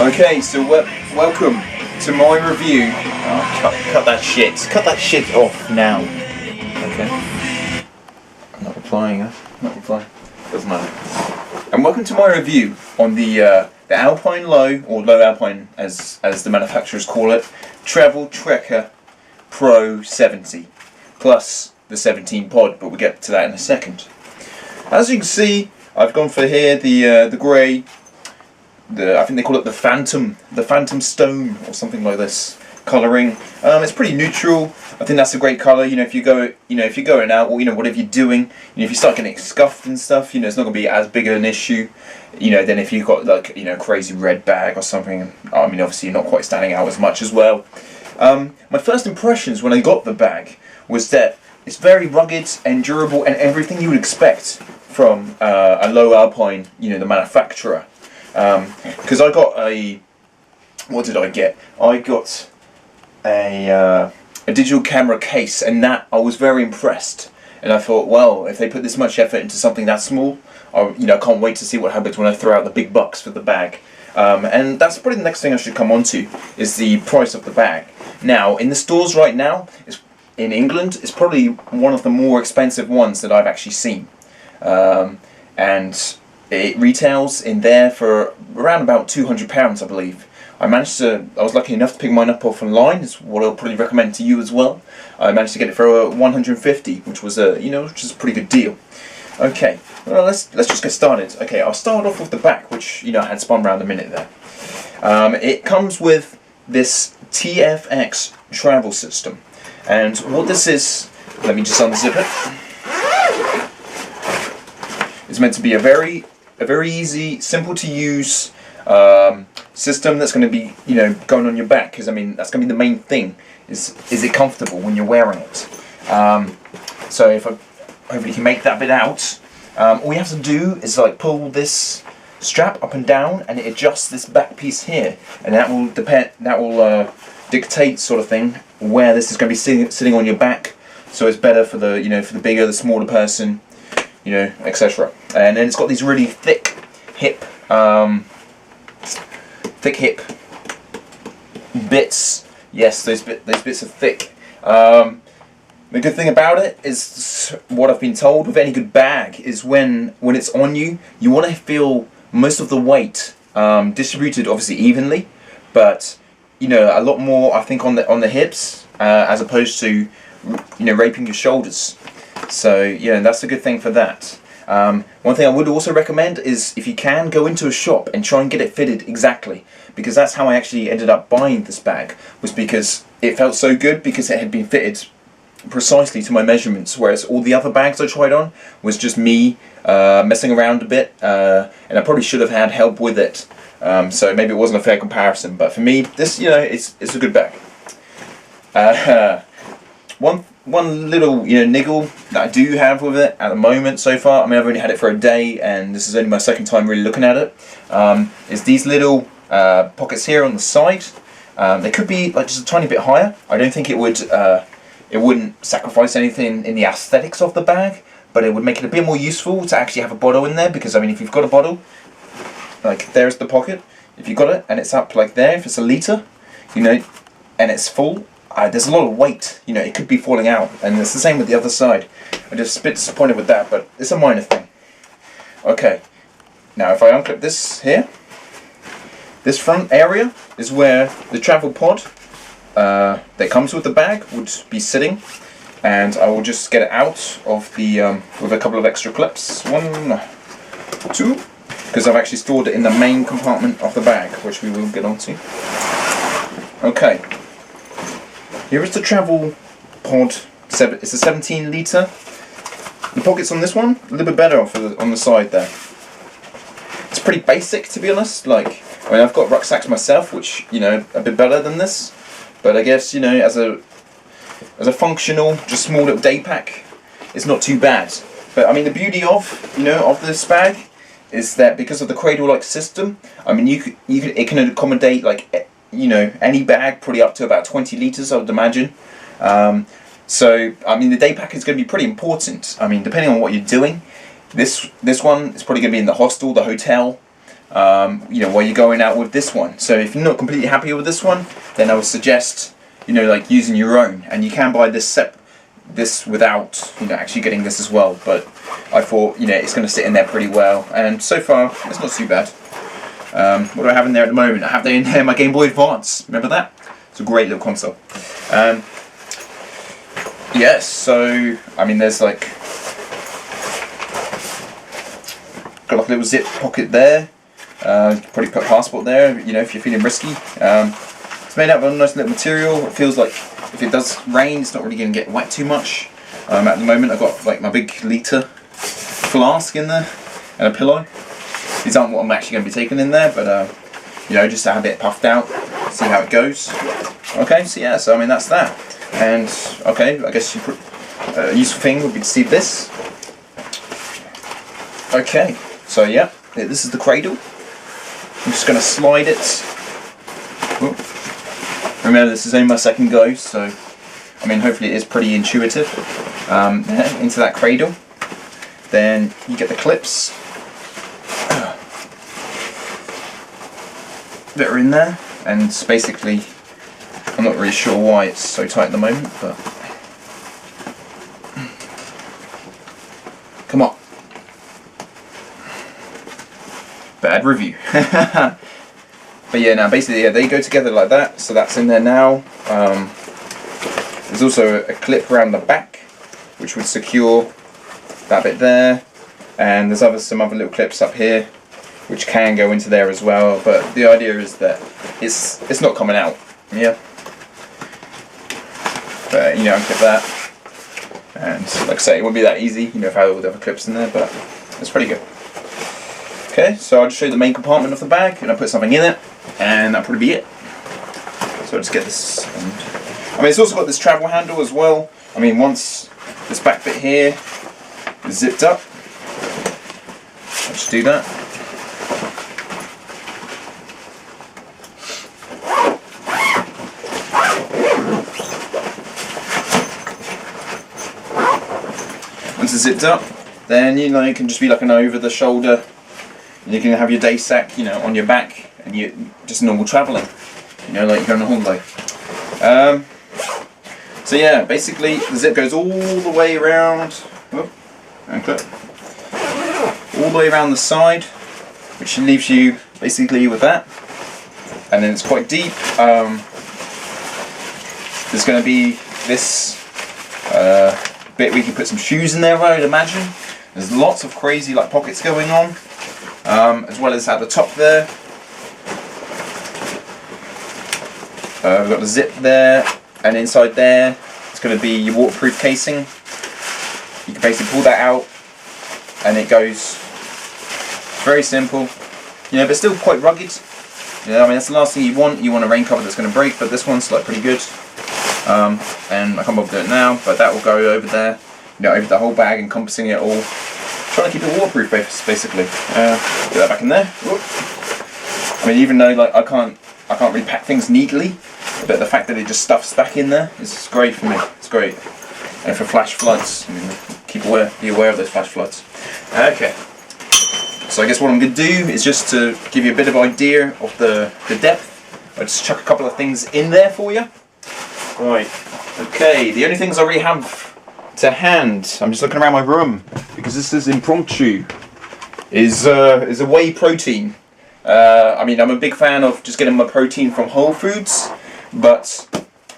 Okay, so welcome to my review. Oh, cut that shit. Cut that shit off now. Okay. I'm not replying. Not replying. Doesn't matter. And welcome to my review on the Alpine Lowe, or Lowe Alpine as the manufacturers call it, Travel Trekker Pro 70 plus the 17 pod, but we'll get to that in a second. As you can see, I've gone for here the grey. I think they call it the Phantom Stone or something like this colouring. It's pretty neutral. I think that's a great colour. You know, if you're going out, or whatever you're doing, if you start getting scuffed and stuff, it's not going to be as big of an issue. Than if you've got like crazy red bag or something. I mean, obviously you're not quite standing out as much as well. My first impressions when I got the bag was that it's very rugged and durable and everything you would expect from a Lowe Alpine, the manufacturer. Because I got what did I get? I got a digital camera case, and that I was very impressed. And I thought, well, if they put this much effort into something that small, I can't wait to see what happens when I throw out the big bucks for the bag. And that's probably the next thing I should come on to, is the price of the bag. Now, in the stores right now, in England, it's probably one of the more expensive ones that I've actually seen. And it retails in there for around about £200, I believe. I was lucky enough to pick mine up off online. It's what I'll probably recommend to you as well. I managed to get it for 150, which was a pretty good deal. Okay, well let's just get started. Okay, I'll start off with the back, which I had spun around a minute there. It comes with this TFX travel system, and what this is, let me just unzip it. It's meant to be a very easy, simple to use system that's going to be going on your back, because I mean that's going to be the main thing. Is it comfortable when you're wearing it? So hopefully you can make that bit out. All you have to do is like pull this strap up and down, and it adjusts this back piece here, and that will dictate sort of thing where this is going to be sitting on your back. So it's better for the for the bigger, the smaller person, etc. And then it's got these really thick hip bits. Yes, those bits are thick. The good thing about it is, what I've been told with any good bag, is when it's on you, you want to feel most of the weight distributed obviously evenly, but a lot more I think on the hips as opposed to raping your shoulders. So that's a good thing for that. One thing I would also recommend is, if you can, go into a shop and try and get it fitted exactly, because that's how I actually ended up buying this bag, was because it felt so good because it had been fitted precisely to my measurements, whereas all the other bags I tried on was just me messing around a bit, and I probably should have had help with it, so maybe it wasn't a fair comparison, but for me this it's a good bag. One little niggle that I do have with it at the moment so far, I mean I've only had it for a day and this is only my second time really looking at it, is these little pockets here on the side. They could be like just a tiny bit higher. I don't think it wouldn't sacrifice anything in the aesthetics of the bag, but it would make it a bit more useful to actually have a bottle in there, because I mean if you've got a bottle, like there's the pocket, if you've got it and it's up like there, if it's a litre, and it's full, there's a lot of weight, it could be falling out, and it's the same with the other side. I'm just a bit disappointed with that, but it's a minor thing. Okay, now if I unclip this here, this front area is where the travel pod that comes with the bag would be sitting, and I will just get it out of the with a couple of extra clips, 1, 2, because I've actually stored it in the main compartment of the bag, which we will get onto. Okay, here is the travel pod. It's a 17 litre. The pockets on this one a little bit better on the side there. It's pretty basic, to be honest. Like, I mean, I've got rucksacks myself, which a bit better than this. But I guess as a functional, just small little day pack, it's not too bad. But I mean, the beauty of this bag is that because of the cradle-like system, I mean, it can accommodate like any bag, probably up to about 20 litres, I would imagine. So I mean, the day pack is going to be pretty important. I mean, depending on what you're doing, this one is probably going to be in the hostel, the hotel, you know, while you're going out with this one. So if you're not completely happy with this one, then I would suggest, you know, like using your own. And you can buy this without, you know, actually getting this as well. But I thought, you know, it's going to sit in there pretty well, and so far it's not too bad. What do I have in there at the moment? I have there in there my Game Boy Advance. Remember that? It's a great little console. Yes, so I mean, there's like got like a little zip pocket there. You can probably put a passport there, you know, if you're feeling risky. It's made out of a nice little material. It feels like if it does rain, it's not really going to get wet too much. At the moment, I've got like my big litre flask in there and a pillow. These aren't what I'm actually going to be taking in there, but you know, just to have it puffed out, see how it goes. Okay, so yeah, so I mean, that's that. And okay, I guess a useful thing would be to see this. Okay, so yeah, this is the cradle. I'm just going to slide it. Ooh. Remember, this is only my second go, so I mean, hopefully it is pretty intuitive. Into that cradle. Then you get the clips that are in there, and it's basically, I'm not really sure why it's so tight at the moment, but come on. Bad review. But yeah, now basically, yeah, they go together like that, so that's in there now. There's also a clip around the back, which would secure that bit there, and there's some other little clips up here, which can go into there as well. But the idea is that it's not coming out, yeah. But you know, I get that, and like I say, it wouldn't be that easy, you know, if I had all the other clips in there, but it's pretty good. Okay, so I'll just show you the main compartment of the bag, and I'll put something in it, and that'll probably be it. So I'll just get this. I mean, it's also got this travel handle as well. I mean, once this back bit here is zipped up, I'll just do that. Once it's zipped up, then you know, it can just be like an over the shoulder. You can have your day sack, you know, on your back, and you just normal travelling, you know, like you're on a holiday. So yeah, basically the zip goes all the way around, and clip, all the way around the side, which leaves you basically with that, and then it's quite deep. There's going to be this bit where you can put some shoes in there, I would imagine. There's lots of crazy like pockets going on. As well as at the top there. We've got the zip there, and inside there it's going to be your waterproof casing. You can basically pull that out and it goes. It's very simple, you know, but still quite rugged. You know, I mean, that's the last thing you want. You want a rain cover that's going to break, but this one's like pretty good. And I can't bother doing it now, but that will go over there, you know, over the whole bag, encompassing it all. Trying to keep it waterproof, basically. Get that back in there. Whoop. I mean, even though like I can't really pack things neatly, but the fact that it just stuffs back in there is great for me. It's great. And for flash floods, I mean, be aware of those flash floods. Okay. So I guess what I'm going to do is just to give you a bit of idea of the depth. I'll just chuck a couple of things in there for you. Right. Okay. The only things I really have to hand, I'm just looking around my room because this is impromptu, is a whey protein. I mean, I'm a big fan of just getting my protein from Whole Foods, but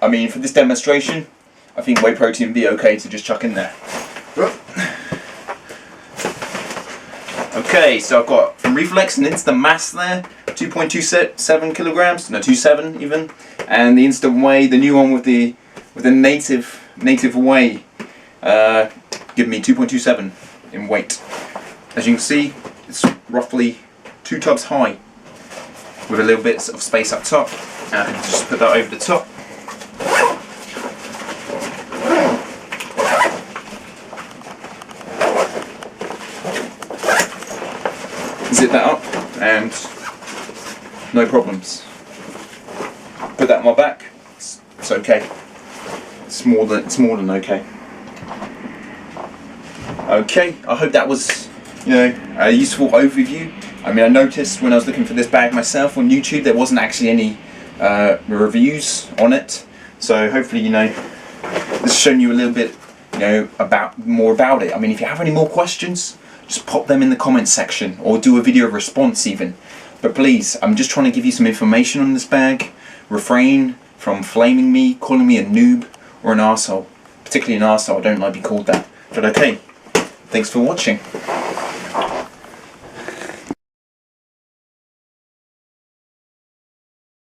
I mean, for this demonstration, I think whey protein would be okay to just chuck in there. Okay, so I've got from Reflex and Instant Mass there, 2.27 kilograms, no, 2.7 even, and the Instant Whey, the new one with the native whey. Give me 2.27 in weight. As you can see, it's roughly 2 tubs high with a little bit of space up top, and just put that over the top. Zip that up and no problems. Put that on my back. It's okay. It's more than okay. Okay, I hope that was, you know, a useful overview. I mean, I noticed when I was looking for this bag myself on YouTube, there wasn't actually any reviews on it. So hopefully, you know, this has shown you a little bit, you know, more about it. I mean, if you have any more questions, just pop them in the comments section or do a video response even. But please, I'm just trying to give you some information on this bag. Refrain from flaming me, calling me a noob or an arsehole. Particularly an arsehole, I don't like to be called that. But okay, thanks for watching.